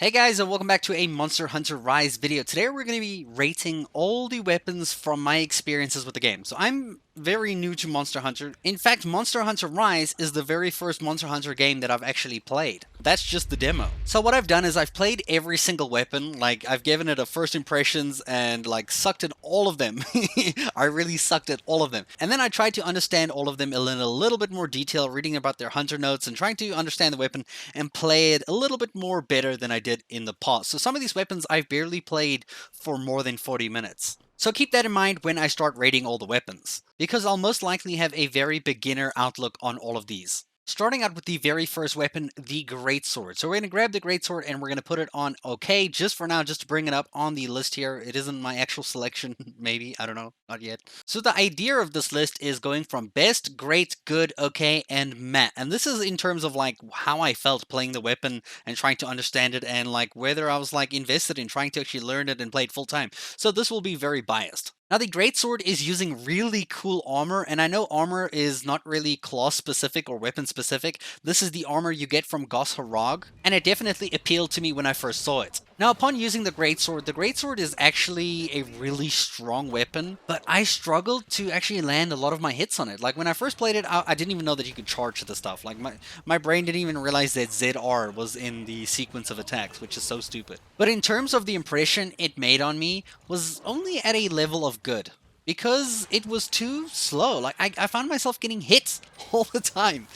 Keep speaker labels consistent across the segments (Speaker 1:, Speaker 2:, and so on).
Speaker 1: Hey guys, and welcome back to a Monster Hunter Rise video. Today we're going to be rating all the weapons from my experiences with the game. So I'm very new to Monster Hunter. In fact, Monster Hunter Rise is the very first Monster Hunter game that I've actually played. That's just the demo. So what I've done is I've played every single weapon, like I've given it a first impressions and like sucked at all of them. I really sucked at all of them. And then I tried to understand all of them in a little bit more detail, reading about their hunter notes and trying to understand the weapon and play it a little bit more better than I did in the past. So some of these weapons I've barely played for more than 40 minutes. So keep that in mind when I start rating all the weapons, because I'll most likely have a very beginner outlook on all of these. Starting out with the very first weapon, the Greatsword. So we're going to grab the Greatsword and we're going to put it on OK, just for now, just to bring it up on the list here. It isn't my actual selection, maybe, I don't know, not yet. So the idea of this list is going from best, great, good, OK, and meh. And this is in terms of like how I felt playing the weapon and trying to understand it and like whether I was like invested in trying to actually learn it and play it full time. So this will be very biased. Now the Greatsword is using really cool armor, and I know armor is not really class specific or weapon specific. This is the armor you get from Gos Harag, and it definitely appealed to me when I first saw it. Now upon using the Greatsword is actually a really strong weapon, but I struggled to actually land a lot of my hits on it. Like when I first played it, I didn't even know that you could charge the stuff. Like my brain didn't even realize that ZR was in the sequence of attacks, which is so stupid. But in terms of the impression it made on me, was only at a level of good. Because it was too slow. Like I found myself getting hit all the time.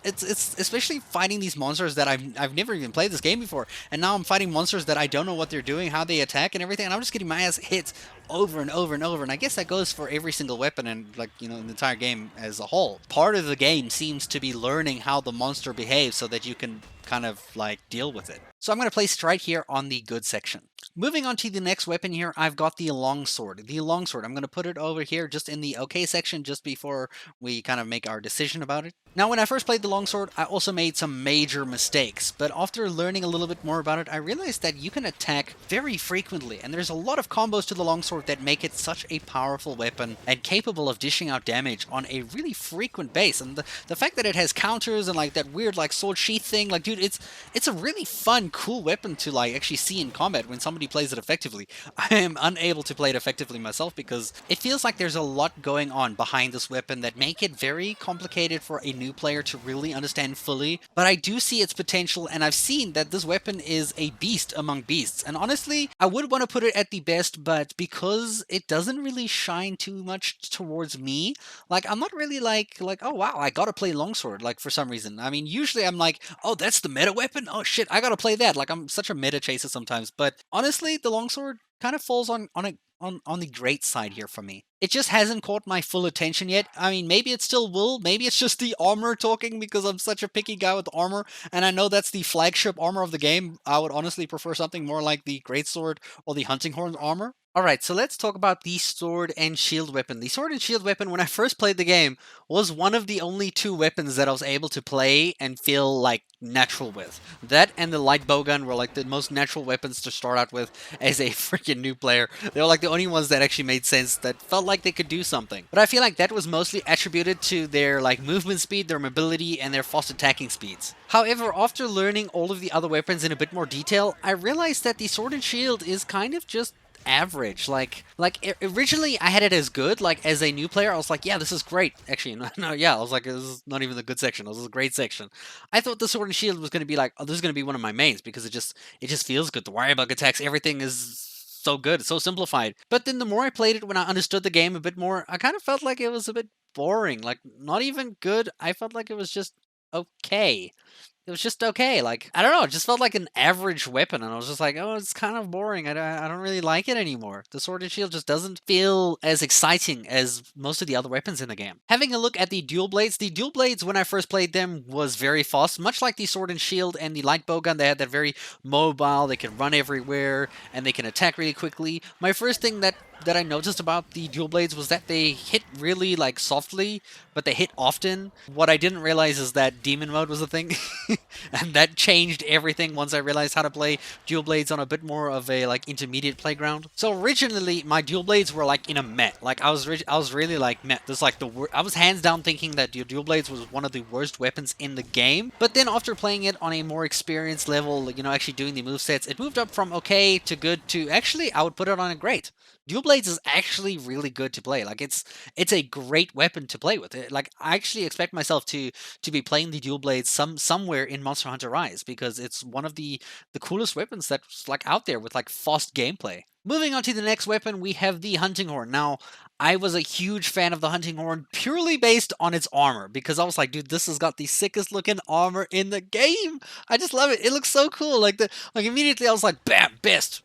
Speaker 1: It's especially fighting these monsters that I've never even played this game before, and now I'm fighting monsters that I don't know what they're doing, how they attack, and everything. And I'm just getting my ass hit over and over and over. And I guess that goes for every single weapon and like in the entire game as a whole. Part of the game seems to be learning how the monster behaves so that you can kind of like deal with it. So I'm going to place it right here on the good section. Moving on to the next weapon here, I've got the longsword. The longsword, I'm going to put it over here just in the OK section just before we kind of make our decision about it. Now, when I first played the longsword, I also made some major mistakes, but after learning a little bit more about it, I realized that you can attack very frequently, and there's a lot of combos to the longsword that make it such a powerful weapon and capable of dishing out damage on a really frequent base. And the fact that it has counters and like that weird like sword sheath thing, like dude, it's a really fun, cool weapon to like actually see in combat when somebody plays it effectively. I am unable to play it effectively myself because it feels like there's a lot going on behind this weapon that make it very complicated for a new player to really understand fully. But I do see its potential, and I've seen that this weapon is a beast among beasts. And honestly, I would want to put it at the best, but because it doesn't really shine too much towards me, like I'm not really like oh wow, I gotta play longsword like for some reason. I mean, usually I'm like, oh, that's the meta weapon, oh shit, I gotta play that. Like I'm such a meta chaser sometimes, but honestly the longsword kind of falls on the great side here for me. It just hasn't caught my full attention yet. I mean, maybe it still will. Maybe it's just the armor talking because I'm such a picky guy with armor, and I know that's the flagship armor of the game. I would honestly prefer something more like the Greatsword or the Hunting Horn armor. Alright, so let's talk about the sword and shield weapon. The sword and shield weapon, when I first played the game, was one of the only two weapons that I was able to play and feel like natural with. That and the light bowgun were like the most natural weapons to start out with as a freaking new player. They were like the only ones that actually made sense, that felt like they could do something. But I feel like that was mostly attributed to their like movement speed, their mobility, and their fast attacking speeds. However, after learning all of the other weapons in a bit more detail, I realized that the sword and shield is kind of just average. Like originally I had it as good. Like as a new player I was like, yeah, this is great. Actually no, yeah, I was like, this is not even the good section, this is a great section. I thought the sword and shield was going to be like, oh, this is going to be one of my mains because it just feels good. The wire bug attacks, everything is so good, it's so simplified. But then the more I played it, when I understood the game a bit more, I kind of felt like it was a bit boring. Like not even good, I felt like it was just okay. It was just okay. Like, I don't know, it just felt like an average weapon, and I was just like, oh, it's kind of boring. I don't really like it anymore. The sword and shield just doesn't feel as exciting as most of the other weapons in the game. Having a look at the dual blades, when I first played them was very fast, much like the sword and shield and the light bowgun. They had that very mobile, they can run everywhere, and they can attack really quickly. My first thing that that I noticed about the dual blades was that they hit really like softly, but they hit often. What I didn't realize is that demon mode was a thing, and that changed everything once I realized how to play dual blades on a bit more of a like intermediate playground. So originally my dual blades were like in a met. Like I was really like met. This like I was hands down thinking that dual blades was one of the worst weapons in the game. But then after playing it on a more experienced level, you know, actually doing the movesets, it moved up from okay to good to actually I would put it on a great. Dual Blades is actually really good to play. Like it's a great weapon to play with. Like I actually expect myself to be playing the Dual Blades somewhere in Monster Hunter Rise because it's one of the coolest weapons that's like out there with like fast gameplay. Moving on to the next weapon, we have the Hunting Horn. Now, I was a huge fan of the Hunting Horn purely based on its armor because I was like, dude, this has got the sickest looking armor in the game. I just love it. It looks so cool. Like immediately I was like, bam, best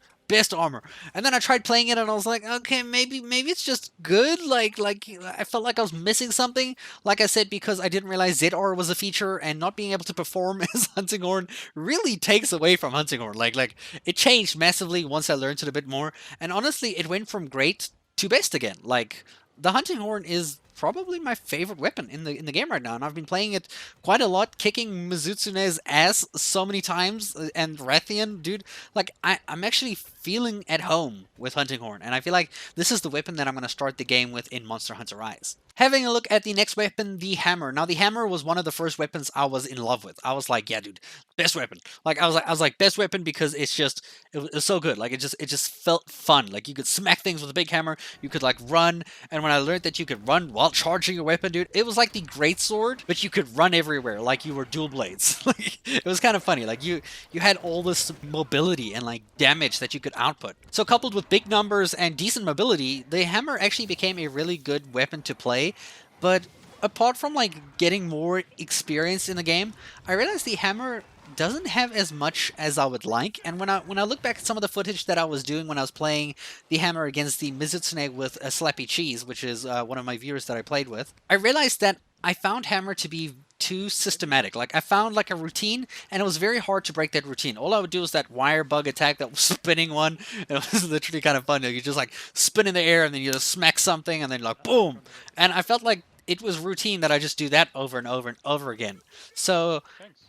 Speaker 1: armor. And then I tried playing it and I was like, okay, maybe it's just good. Like I felt like I was missing something. Like I said, because I didn't realize ZR was a feature and not being able to perform as Hunting Horn really takes away from Hunting Horn. Like it changed massively once I learned it a bit more. And honestly, it went from great to best again. Like the Hunting Horn is probably my favorite weapon in the game right now, and I've been playing it quite a lot, kicking Mizutsune's ass so many times, and Rathian, dude, like I'm actually feeling at home with Hunting Horn, and I feel like this is the weapon that I'm gonna start the game with in Monster Hunter Rise. Having a look at the next weapon, the hammer. Now the hammer was one of the first weapons I was in love with. I was like, yeah, dude, best weapon. Like I was like best weapon because it was so good. Like it just felt fun. Like you could smack things with a big hammer, you could like run, and when I learned that you could run while charging your weapon, dude, it was like the great sword, but you could run everywhere like you were dual blades. Like it was kind of funny. Like you had all this mobility and like damage that you could output. So coupled with big numbers and decent mobility, the hammer actually became a really good weapon to play. But apart from like getting more experience in the game, I realized the hammer doesn't have as much as I would like. And when I look back at some of the footage that I was doing when I was playing the hammer against the Mizutsune with a Slappy Cheese, which is one of my viewers that I played with, I realized that I found hammer to be too systematic. Like I found like a routine, and it was very hard to break that routine. All I would do was that wire bug attack that was spinning one. It was literally kind of fun. You just like spin in the air, and then you just smack something, and then like boom. And I felt like it was routine that I just do that over and over and over again. So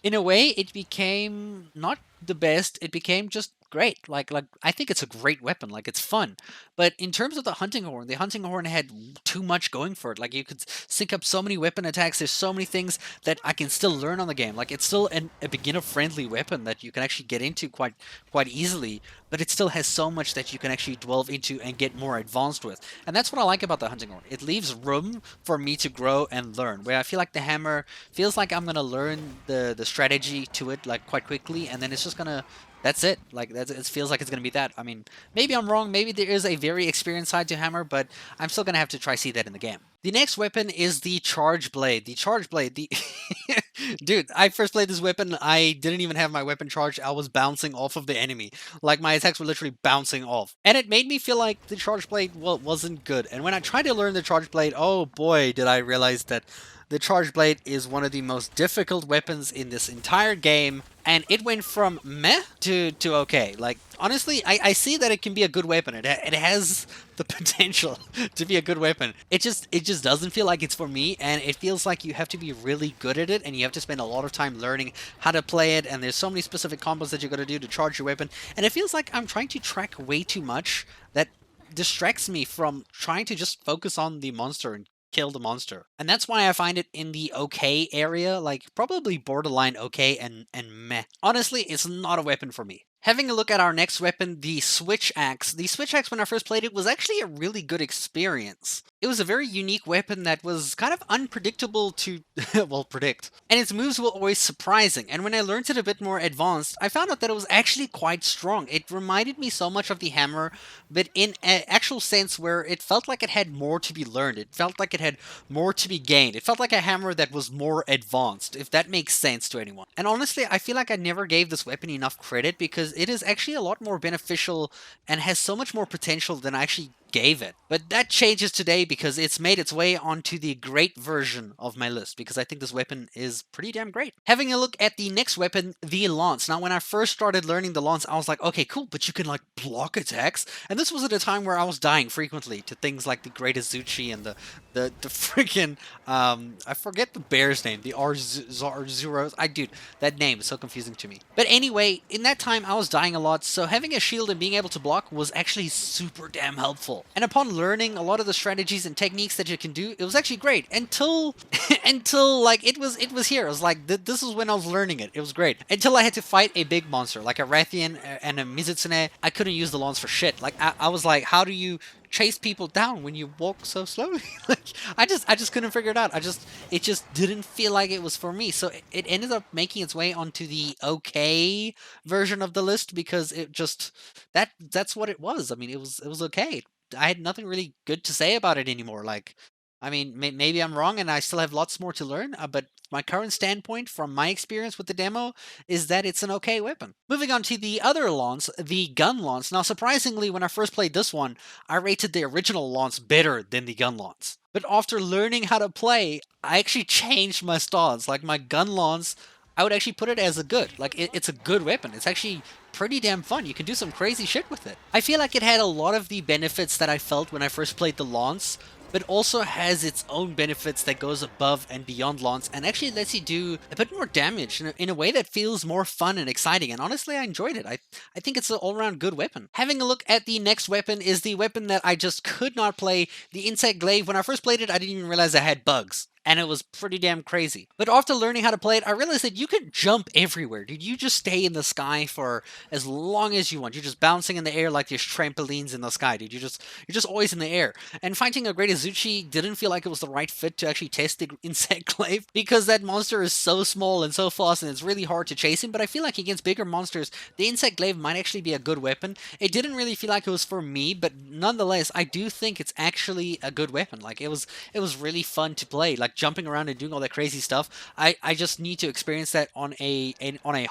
Speaker 1: in a way, it became not the best. It became just great. Like I think it's a great weapon. Like it's fun. But in terms of the Hunting Horn had too much going for it. Like you could sync up so many weapon attacks. There's so many things that I can still learn on the game. Like it's still a beginner-friendly weapon that you can actually get into quite easily. But it still has so much that you can actually delve into and get more advanced with. And that's what I like about the Hunting Horn. It leaves room for me to grow and learn. Where I feel like the hammer feels like I'm gonna learn the strategy to it like quite quickly, and then it's just gonna that's it. Like it feels like it's gonna be that. I mean, maybe I'm wrong. Maybe there is a very experienced side to hammer, but I'm still gonna have to try see that in the game. The next weapon is the Charge Blade. The Charge Blade, the dude, I first played this weapon. I didn't even have my weapon charged. I was bouncing off of the enemy. Like my attacks were literally bouncing off, and it made me feel like the Charge Blade wasn't good. And when I tried to learn the Charge Blade, oh boy, did I realize that the Charge Blade is one of the most difficult weapons in this entire game, and it went from meh to okay. Like, honestly, I see that it can be a good weapon. It has the potential to be a good weapon. It just doesn't feel like it's for me, and it feels like you have to be really good at it, and you have to spend a lot of time learning how to play it, and there's so many specific combos that you gotta do to charge your weapon, and it feels like I'm trying to track way too much that distracts me from trying to just focus on the monster and kill the monster. And that's why I find it in the okay area, like probably borderline okay and meh. Honestly, it's not a weapon for me. Having a look at our next weapon, the Switch Axe. The Switch Axe, when I first played it, was actually a really good experience. It was a very unique weapon that was kind of unpredictable to, well, predict. And its moves were always surprising, and when I learned it a bit more advanced, I found out that it was actually quite strong. It reminded me so much of the hammer, but in an actual sense where it felt like it had more to be learned. It felt like it had more to be gained. It felt like a hammer that was more advanced, if that makes sense to anyone. And honestly, I feel like I never gave this weapon enough credit because it is actually a lot more beneficial and has so much more potential than I actually gave it. But that changes today because it's made its way onto the great version of my list because I think this weapon is pretty damn great. Having a look at the next weapon, the lance. Now, when I first started learning the lance, I was like, okay, cool, but you can like block attacks. And this was at a time where I was dying frequently to things like the Great Azuchi and the freaking I forget the bear's name, the Arzuros. Dude, that name is so confusing to me. But anyway, in that time I was dying a lot, so having a shield and being able to block was actually super damn helpful. And upon learning a lot of the strategies and techniques that you can do, it was actually great until until like it was here. It was like this is when I was learning it. It was great until I had to fight a big monster like a Rathian and a Mizutsune. I couldn't use the lance for shit. Like I was like, how do you chase people down when you walk so slowly? Like I just couldn't figure it out. It just didn't feel like it was for me. So it ended up making its way onto the okay version of the list because it just that's what it was. I mean, it was okay. I had nothing really good to say about it anymore. Like, I mean, maybe I'm wrong and I still have lots more to learn, but my current standpoint from my experience with the demo is that it's an okay weapon. Moving on to the other lance, the gun lance. Now, surprisingly, when I first played this one, I rated the original lance better than the gun lance. But after learning how to play, I actually changed my stance. Like, my gun lance, I would actually put it as a good. Like, it's a good weapon. It's actually pretty damn fun. You can do some crazy shit with it. I feel like it had a lot of the benefits that I felt when I first played the lance, but also has its own benefits that goes above and beyond lance and actually lets you do a bit more damage in a way that feels more fun and exciting. And honestly, I enjoyed it. I think it's an all-around good weapon. Having a look at the next weapon is the weapon that I just could not play, the Insect Glaive. When I first played it, I didn't even realize I had bugs. And it was pretty damn crazy. But after learning how to play it, I realized that you could jump everywhere, dude. You just stay in the sky for as long as you want. You're just bouncing in the air like there's trampolines in the sky, dude. You're just always in the air. And fighting a Great Azuchi didn't feel like it was the right fit to actually test the Insect Glaive because that monster is so small and so fast and it's really hard to chase him. But I feel like against bigger monsters, the Insect Glaive might actually be a good weapon. It didn't really feel like it was for me, but nonetheless, I do think it's actually a good weapon. Like it was really fun to play. Like jumping around and doing all that crazy stuff. I just need to experience that on a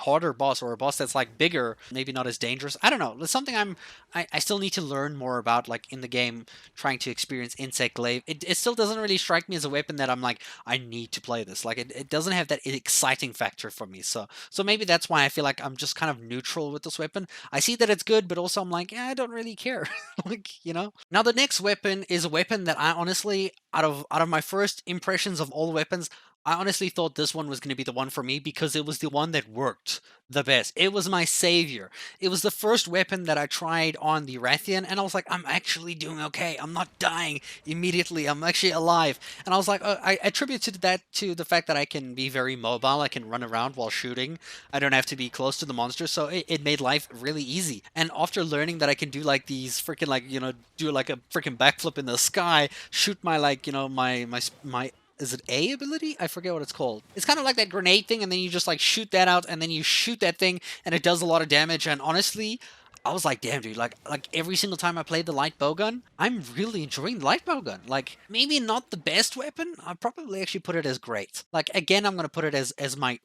Speaker 1: harder boss or a boss that's like bigger, maybe not as dangerous. I don't know. It's something I still need to learn more about, like in the game, trying to experience Insect Glaive. It still doesn't really strike me as a weapon that I'm like, I need to play this. Like it doesn't have that exciting factor for me. So maybe that's why I feel like I'm just kind of neutral with this weapon. I see that it's good, but also I'm like, yeah, I don't really care. Like, you know? Now the next weapon is a weapon that I honestly, out of my first impressions of all weapons, I honestly thought this one was going to be the one for me because it was the one that worked the best. It was my savior. It was the first weapon that I tried on the Rathian, and I was like, I'm actually doing okay. I'm not dying immediately. I'm actually alive. And I was like, I attributed that to the fact that I can be very mobile. I can run around while shooting. I don't have to be close to the monster, so it made life really easy. And after learning that I can do like these freaking like, do like a freaking backflip in the sky, shoot my like, my is it A ability? I forget what it's called. It's kind of like that grenade thing, and then you just like shoot that out, and then you shoot that thing, and it does a lot of damage. And honestly, I was like, damn, dude, like every single time I played the light bowgun, I'm really enjoying the light bowgun. Like, maybe not the best weapon. I'd probably actually put it as great. Like, again, I'm gonna put it as my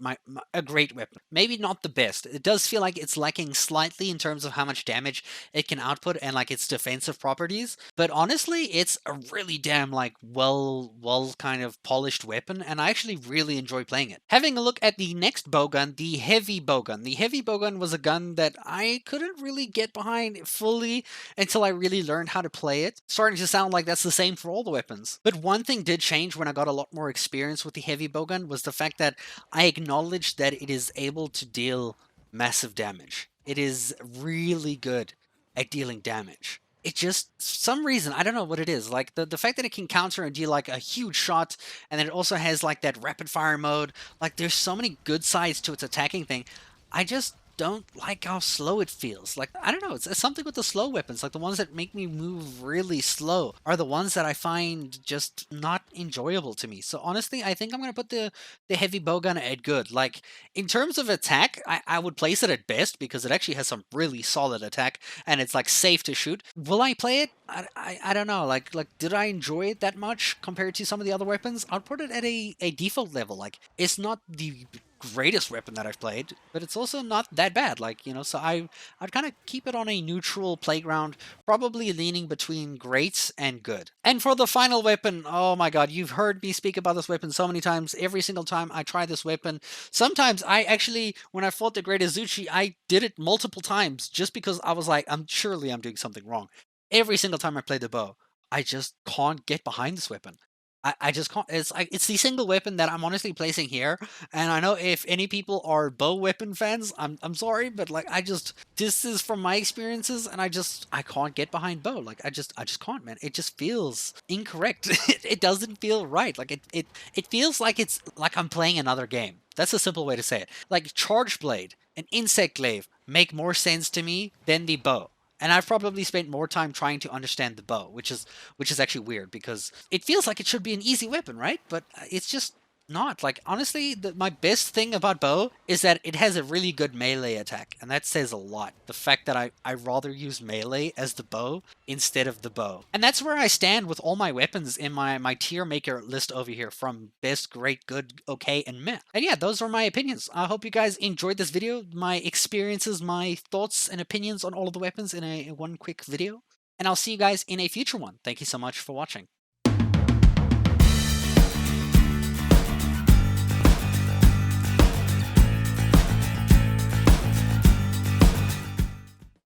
Speaker 1: a great weapon. Maybe not the best. It does feel like it's lacking slightly in terms of how much damage it can output and like its defensive properties. But honestly, it's a really damn like well kind of polished weapon, and I actually really enjoy playing it. Having a look at the next bowgun, the heavy bowgun. The heavy bowgun was a gun that I couldn't really get behind fully until I really learned how to play it. Starting to sound like that's the same for all the weapons. But one thing did change when I got a lot more experience with the heavy bowgun was the fact that I acknowledged that it is able to deal massive damage. It is really good at dealing damage. It just, for some reason, I don't know what it is. Like the fact that it can counter and deal like a huge shot, and then it also has like that rapid fire mode. Like there's so many good sides to its attacking thing. I just don't like how slow it feels. Like, I don't know, it's something with the slow weapons, like the ones that make me move really slow are the ones that I find just not enjoyable to me. So honestly, I think I'm gonna put the heavy bowgun at good. Like, in terms of attack, I would place it at best because it actually has some really solid attack and it's like safe to shoot. Will I play it? I don't know. Like did I enjoy it that much compared to some of the other weapons? I'd put it at a default level. Like, it's not the greatest weapon that I've played, but it's also not that bad. Like, so I'd kind of keep it on a neutral playground, probably leaning between great and good. And for the final weapon, oh my god, you've heard me speak about this weapon so many times. Every single time I try this weapon, sometimes I actually, when I fought the Great Azuchi, I did it multiple times just because I was like, I'm doing something wrong. Every single time I play the bow, I just can't get behind this weapon. I just can't. It's like it's the single weapon that I'm honestly placing here, and I know if any people are bow weapon fans, I'm sorry, but like this is from my experiences, and I can't get behind bow. Like I just can't, man. It just feels incorrect. It doesn't feel right. Like it feels like it's like I'm playing another game. That's a simple way to say it. Like Charge Blade and Insect Glaive make more sense to me than the bow. And I've probably spent more time trying to understand the bow, which is actually weird because it feels like it should be an easy weapon, right? But it's just not. Like honestly, my best thing about bow is that it has a really good melee attack, and that says a lot. The fact that I rather use melee as the bow instead of the bow, and that's where I stand with all my weapons in my tier maker list over here, from best, great, good, okay, and meh. And yeah, those are my opinions. I hope you guys enjoyed this video, my experiences, my thoughts and opinions on all of the weapons in one quick video. And I'll see you guys in a future one. Thank you so much for watching.